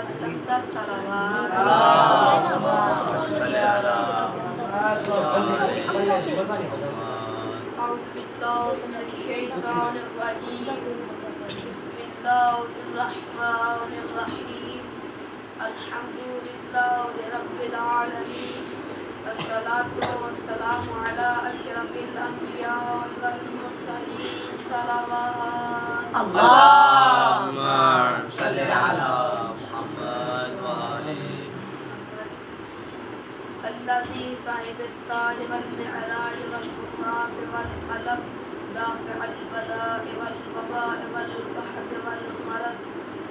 बुलंदतर सलावत। अऊज़ु बिल्लाहि मिनश शैतानिर रजीम। बिस्मिल्लाहिर रहमानिर रहीम। अल्हम्दुलिल्लाहि रब्बिल आलमीन। अस्सलातु वस्सलामु अला अशरफिल अंबिया वल मुरसलीन सलावत। अल्लाहुम्मा सल्लि अला मुहम्मद व आलि अल्लज़ी साहिबत ताज वल मिअराज वल बुराक़ वल क़लम दाफ़िअल बला'i वल वबा'i वल क़हत वल मरज़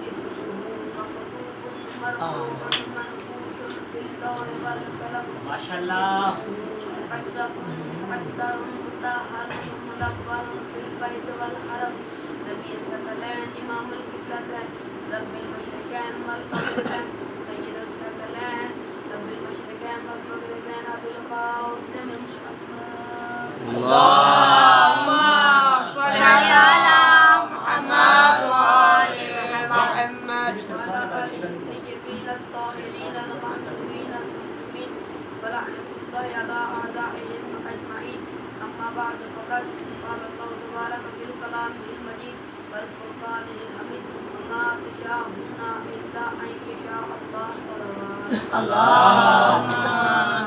इस्मुहु मक्तूबुन मरफ़ूअन मनक़ूशुन फ़िल लौहि वल क़लम माशाअल्लाह। इस्मुहु मुक़द्दसुन मुक़द्दरुन मुतahharun मुनव्वरुन फ़िल बैत वल हरम नबी सकलैन इमामुल क़िबलतैन रब्बिल मशरिक़ैन वल मग़रिबैन सय्यिदुस सकलैन रब्बिल मशरिक़ैन वल मग़रिबैन अबिल क़ासिम मुहम्मद। अल्लाहुम्मा सल्लि अला मुहम्मद व आलि मुहम्मद वअला आलिहि तय्यबीन अत्ताहिरीन अल-मासूमीन अल-मुहतमीन व लअनतुल्लाहि अला अअदाइहिम अजमईन। अम्मा बअद फ़क़द क़ाल अल्लाहु तबारक फ़िल कलामिहिल मजीद वल फ़ुरक़ानिहिल हमीद वमा तशाऊना इल्ला अन यशा अल्लाह सलावत। अल्लाहुम्मा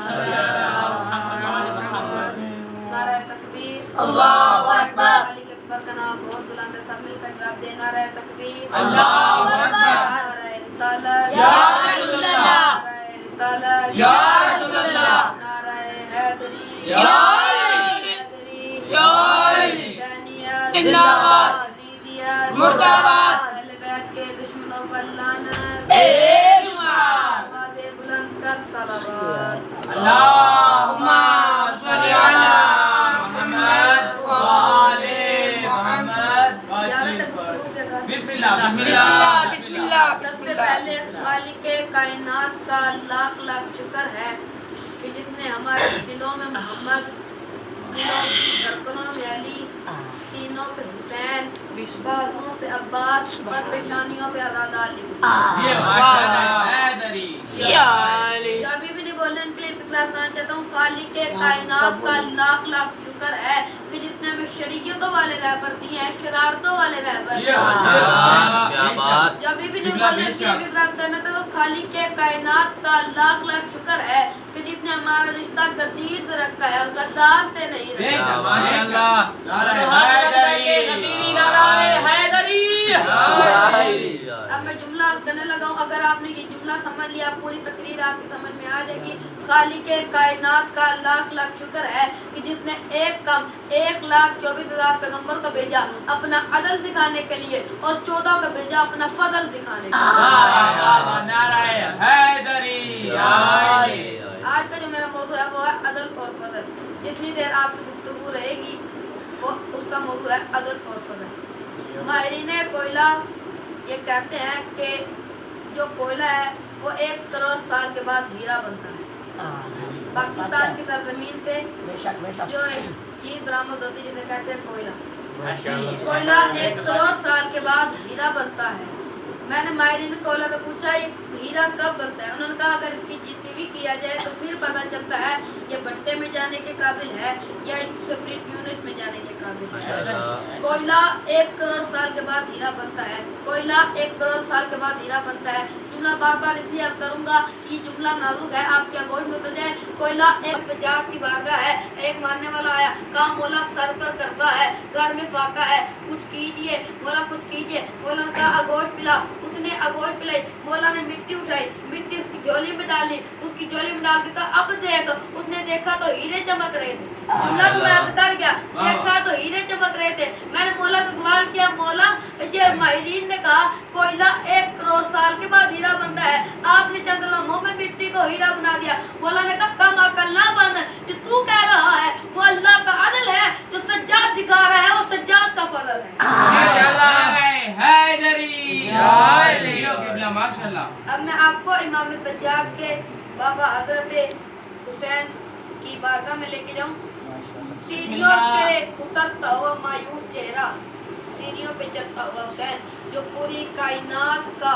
सल्लि अला मुहम्मद व आलि नारे तकबीर, अल्लाहु अकबर। मालिक अकबर का नाम बहुत बुलंद है, सब मिलकर जवाब दे। नारे तकबीर, अल्लाहु अकबर। नारे रिसालत, या रसूलल्लाह। नारे रिसालत, या रसूलल्लाह। नारे हैदरी, या हैदरी, या हुसैनियत, जिंदाबाद। यजीदियत, मुर्दाबाद। अहले बैत के दुश्मनों पर लानत। आवाज़े बुलंदतर सलावत। अल्लाहुम्मा सल्लि अला मुहम्मद व आलि मुहम्मद। ज़्यादा तक गुफ्तगू के कर। बिस्मिल्लाह बिस्मिल्लाह सबसे पहले खालिके कायनात का लाख लाख शुक्र है कि जिसने हमारे दिलों में मोहम्मद, दिलों की धड़कनों में अली, सीनों पे हुसैन, बाजुओं पे अब्बास और पेशानियों पे अज़ादा लिख दिया। ये माशाअल्लाह हैदरी या अली। जो अभी भी नहीं बोलने उनके लिए फिक्र करना चाहता हूँ। खालिके कायनात का लाख लाख शुक्र है कि जितने हमें शरीयतों वाले रहबर दिए हैं, शरारतों वाले रहबर दिए हैं। क्या बात। जो अभी भी नहीं बोलने उनके लिए फिक्र करना चाहता हूँ। खालिके कायनात का लाख लाख शुक्र है कि जिसने हमारा रिश्ता गद्दीर से रखा है और गद्दार से नहीं रखा। माशाअल्लाह। नारे हैदरी नारे हैदरी। अब मैं जुमला करने लगा हूँ। अगर आपने ये जुमला समझ लिया, पूरी तकरीर आपकी समझ में आ जाएगी। खालिके कायनात का लाख लाख शुक्र है कि जिसने एक कम 1,24,000 पैगंबर को भेजा अपना अदल दिखाने के लिए और 14 को भेजा अपना फजल दिखाने के लिए। नारे हैदरी। आज का जो मेरा मौजू है वो है अदल और फजल। जितनी देर आपसे गुफ्तगू रहेगी वो उसका मौजू है अदल और फजल। माहिरीन कोयला ये कहते हैं कि जो कोयला है वो 1 करोड़ साल के बाद हीरा बनता है। पाकिस्तान की सरजमीन से जो एक चीज बरामद होती है जिसे कहते हैं कोयला, कोयला 1 करोड़ साल के बाद हीरा बनता है। मैंने माहिरीन कोयला से पूछा ये हीरा कब बनता है। उन्होंने कहा अगर इसकी जीसीवी किया जाए तो फिर पता चलता है ये भट्टे में जाने के काबिल है या सेपरेट यूनिट में जाने के काबिल है। कोयला 1 करोड़ साल के बाद हीरा बनता है। कोयला 1 करोड़ साल के बाद हीरा बनता है। जुमला बार बार इसलिए अर्ज करूंगा कि जुमला नाजुक है, आपकी आगोश में उतर जाए। कोयला एक सज्जाद की बारगाह है। एक मानने वाला आया, काम मौला सर पर करता है, घर में फाका है, कुछ कीजिए मौला कुछ कीजिए। मौला ने कहा आगोश पिला। उसने आगोश पिलाई। मौला ने मिट्टी उठाई, मिट्टी उसकी झोली में डाली, उसकी झोली में डाल के कहा अब देख। उसने देखा तो हीरे चमक रहे थे। जुमला तो मैं अर्ज कर गया, देखा तो हीरे चमक रहे थे। मैंने मौला से सवाल किया, मौला ये माहिरीन ने कहा कोयला 1 करोड़ साल के बाद हीरा बनता है, आपने चंद लम्हों में मिट्टी को हीरा बना दिया। मौला ने कहा कम अकल ना बन, जो तू कह रहा है वो अल्लाह का अदल है, जो सज्जाद दिखा रहा है वो सज्जाद का फजल है। अब मैं आपको इमाम सज्जाद के बाबा हजरत हुसैन की बारगाह में लेके जाऊं। सीढ़ियों से उतरता हुआ मायूस चेहरा, सीढ़ियों पे चलता हुआ हुसैन जो पूरी कायनात का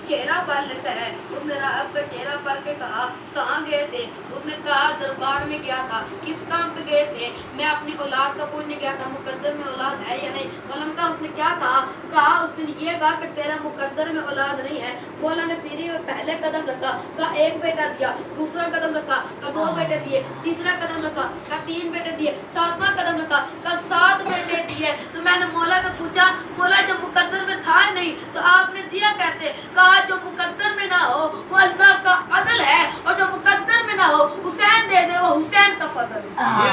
चेहरा पढ़ लेता है। उसने राहब का चेहरा पढ़ के कहा कहाँ गए थे? उसने कहा दरबार में गया था। किस काम से गए थे? मैं अपनी औलाद का पूछने गया था, मुकद्दर में औलाद है या नहीं। मौलाना का उसने क्या कहा? कहा उसने ये कहा कि तेरा मुकद्दर में औलाद नहीं है। मौलाना ने सीढ़ी में पहले कदम रखा, कहा एक बेटा दिया। दूसरा कदम रखा, कहा 2 बेटे दिए। तीसरा कदम रखा, कहा 3 बेटे दिए। 7वां कदम रखा, कहा 7 बेटे दिए। तो मैंने मौला से पूछा, मौला जब मुकद्दर में था नहीं तो आपने दिया कहते? कहा जो मुकद्दर में ना हो वो अल्लाह का अदल है, और जो मुकद्दर में ना हो हुसैन दे दे वो हुसैन का फजल है। ये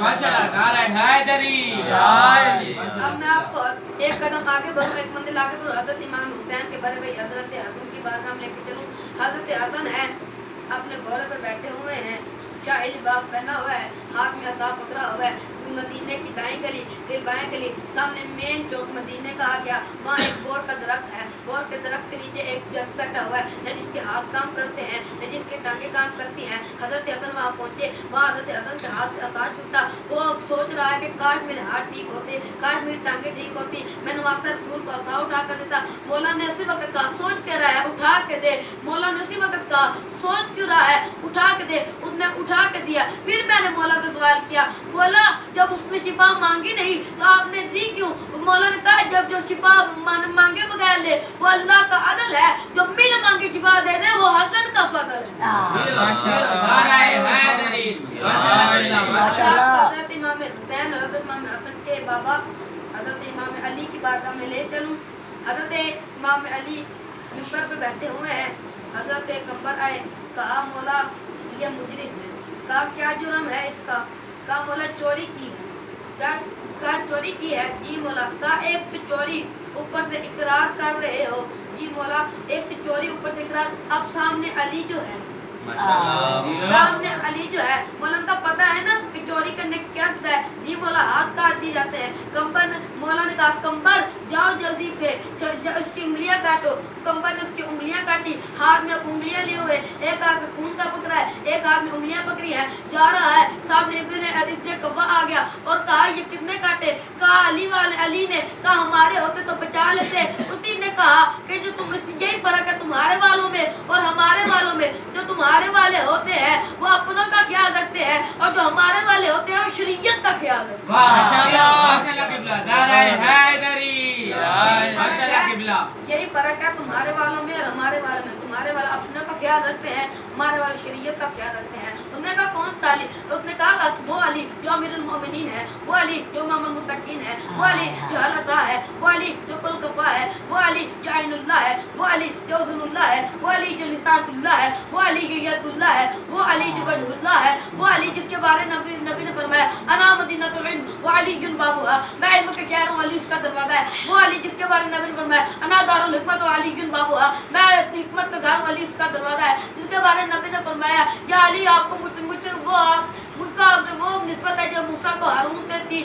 माशाल्लाह नारा हैदरी। अब मैं आपको एक कदम आगे बढ़ूं, एक मंजिल आगे बढ़ूं, हजरत इमाम हुसैन के बड़े भाई हजरत हसन की बारगाह में लेके चलूं। हजरत हसन है, अपने घोड़े पे बैठे हुए हैं, शाही लिबास पहना हुआ है, हाथ में असा पकड़ा हुआ है। मदीने की दाएं गली फिर बाएं गली, सामने मेन चौक मदीने का आ गया। वहाँ एक बोर का दरख्त है, बोर के दरख्त के नीचे एक जग बैठा हुआ है, न जिसके हाथ काम करते हैं न जिसके टांगे काम करती हैं। हजरत हसन वहाँ पहुँचे, वहाँ हजरत हसन के हाथ से असार छूटा। वो अब सोच रहा है कि काश मेरे हाथ ठीक होते, काश मेरी टांगे ठीक होती, मैं नवाज़ रसूल को असा उठा कर देता। मौला ने उसी वक्त कहा सोच के रहा है उठा के दे। मौला ने उसी वक्त कहा सोच क्यों रहा है उठा के दे। उसने उठा के दिया। फिर मैंने मौला से सवाल किया, बोला जब उसने शिफा मांगी नहीं तो आपने दी क्यों? मौला ने कहा जब जो शिफा मांगे बगैर ले वो अल्लाह का अदल है, जो मिल मांगे शिफा दे दे वो हसन का फजल है। हजरत इमाम हुसैन और हजरत इमाम हसन के बाबा हजरत इमाम अली की बारगाह में ले चलूं। हजरत इमाम अली मिंबर पे बैठे हुए हैं। हजरत कंबर आए, कहा मौला ये मुजरिम है। कहा क्या जुर्म है इसका? कहा मौला चोरी की है। क्या कहा चोरी की है? जी मौला। कहा एक तो चोरी ऊपर से इकरार कर रहे हो? जी मौला एक तो चोरी ऊपर से इकरार। अब सामने अली जो है, सामने अली जो है, मौलाना का पता है ना कि चोरी करने क्या होता है? जी मौला हाथ काट दिए जाते हैं। कंबर ने मौला ने कहा कंबर जाओ जल्दी से इसकी उंगलियां काटो। कंबर ने उसकी उंगलियां काटी, हाथ में उंगलियां लिए हुए, एक हाथ में खून का पकड़ा है, एक हाथ में उंगलियां पकड़ी है, जा रहा है। सामने इब्ने कव्वा आ गया और कहा ये कितने काटे? कहा अली ने कहा हमारे होते तो बचा लेते। उसी ने कहा कि जो तुम यही फर्क है तुम्हारे वालों में और हमारे वालों में, जो तुम्हारे वाले होते हैं वो अपनों का ख्याल रखते हैं और जो हमारे वाले होते हैं वो शरीयत का ख्याल रखते हैं। यही फर्क है तुम्हारे वालों में और हमारे वालों में। तुम्हारे वाले अपने का ख्याल रखते हैं, हमारे वाले शरीयत का ख्याल रखते हैं। उसने कहा कौन सा अली? उसने कहा वो अली जो अमीरुल मोमिनीन है, वो अली जो इमामुल मुत्तकीन है, वो अली जो अल्लाह है, वो अली जो कुल कफ़ा है, वो अली जो ऐनुल्लाह है, वो अली जो उज़्नुल्लाह है, वो अली जो लिसानुल्लाह है, वो अली जो यदुल्लाह है, वो अली जो वजहुल्लाह है, वो अली जिसके बारे में नबी ने फरमाया अना मदीनतुल इल्म व अलीयुन बाबुहा, मैं इल्म के शहर हूं, अली इसका दरवाजा है। वो अली जिसके बारे में नबी ने फरमाया अना दारुल हिकमत व अलीयुन बाबुहा, मैं हिकमत का घर हूं, अली इसका दरवाजा है। जिसके बारे में नबी ने फरमाया या अली आपको मुझसे मुझका वो निस्बत है जो मूसा को हारून से थी,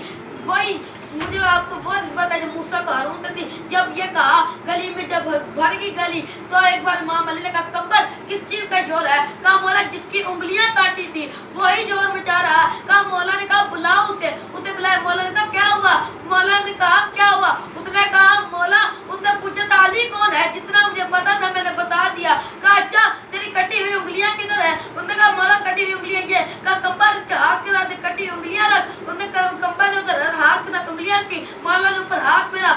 वही मुझे आपको वो निस्बत है जो मूसा को हारून से थी। जब ये कहा गली में जब भर गई गली तो एक बार इमाम अली ने कहा कंबर किस चीज का जोर है? कहा मौला जिसकी उंगलियां काटी थी वही जोर में जा रहा है। कहा मौला ने कहा बुलाओ उसे बुलाया। मौला ने कहा क्या हुआ? मौला ने कहा क्या हुआ? उसने कहा मौला, उसने पूछा था अली कौन है? जितना मुझे पता था मैंने बता दिया। कहा अच्छा तेरी कटी हुई उंगलियां किधर है? उसने कहा मौला कटी हुई उंगलियां ये। कहा कंबर इसके हाथ के साथ कटी हुई उंगलियां रख। उसने कंबर ने उधर हाथ के साथ उंगलियां की, मौला ने ऊपर हाथ फेरा